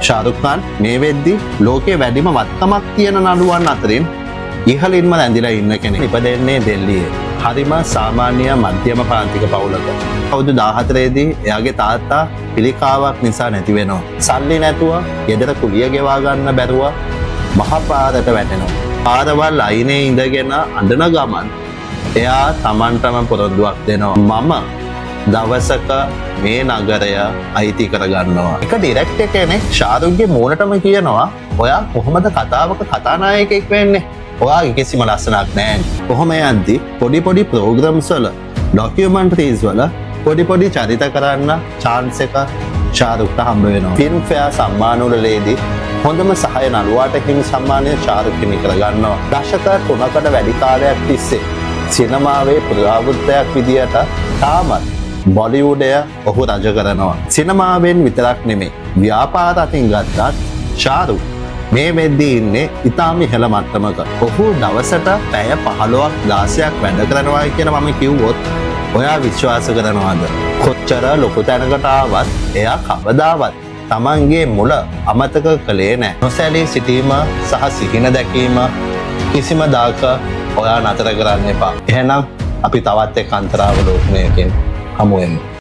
ශාරුක් ખાන් මේ වෙද්දි ලෝකයේ වැඩිම වත්කමක් තියෙන නළුවන් අතරින් ඉහළින්ම රැඳිලා ඉන්න කෙනෙක්. ඉපදෙන්නේ දෙල්ලියේ. හරිම සාමාන්‍ය මධ්‍යම ප්‍රාන්තික පවුලක. අවුරුදු 14 දී එයාගේ තාත්තා පිළිකාවක් නිසා නැති වෙනවා. සල්ලි නැතුව ගෙදර කුලිය ගෙවා ගන්න බැරුව මහපාරට වැටෙනවා. පාරවල් අයිනේ ඉඳගෙන අඬන ගමන් එයා Tamanටම පොරොන්දුවක් දෙනවා. මම දවසක මේ නගරය අයිති කරගන්නවා. එක ඩිරෙක්ටර් කෙනෙක් ශාරුක්ගේ මූණටම කියනවා ඔයා කොහොමද කතාවක කතානායකයෙක් වෙන්නේ? ඔයාගේ කිසිම ලස්සනක් නැහැ. කොහොම යද්දි පොඩි ප්‍රෝග්‍රෑම්ස් වල ඩොකියුමන්ටරිස් වල පොඩි චරිත කරන්න chance එක ශාරුක්ට හම්බ වෙනවා. ෆිල්ම් ෆෙයාර් සම්මාන වලදී හොඳම සහාය නළුවාට හිමි සම්මානය ශාරුක් හිමි කරගන්නවා. දශක 3කට වැඩි කාලයක් තිස්සේ සිනමාවේ පුරාවෘත්තයක් විදියට තාමත් බොලිවුඩය ඔහු රජ කරනවා. සිනමාවෙන් විතරක් නෙමෙයි ව්‍යාපාර අතින් ගත්තත් ශාරුක් මේ වෙද්දී ඉන්නේ ඉතාම ඉහළ මට්ටමක. ඔහු දවසට පැය 15ක් 16ක් වැඩ කරනවා කියලා මම කිව්වොත් ඔයා විශ්වාස කරනවද? කොච්චර ලොකු තැනකට ආවත් එයා කවදාවත් තමන්ගේ මුල අමතක කළේ නැහැ. නොසැලී සිටීම සහ සිහින දැකීම කිසිම දාක ඔයා නතර කරන්න එපා. එහෙනම් අපි තවත් එක් අන්තරාවලෝකනයකින් හමු වෙමු.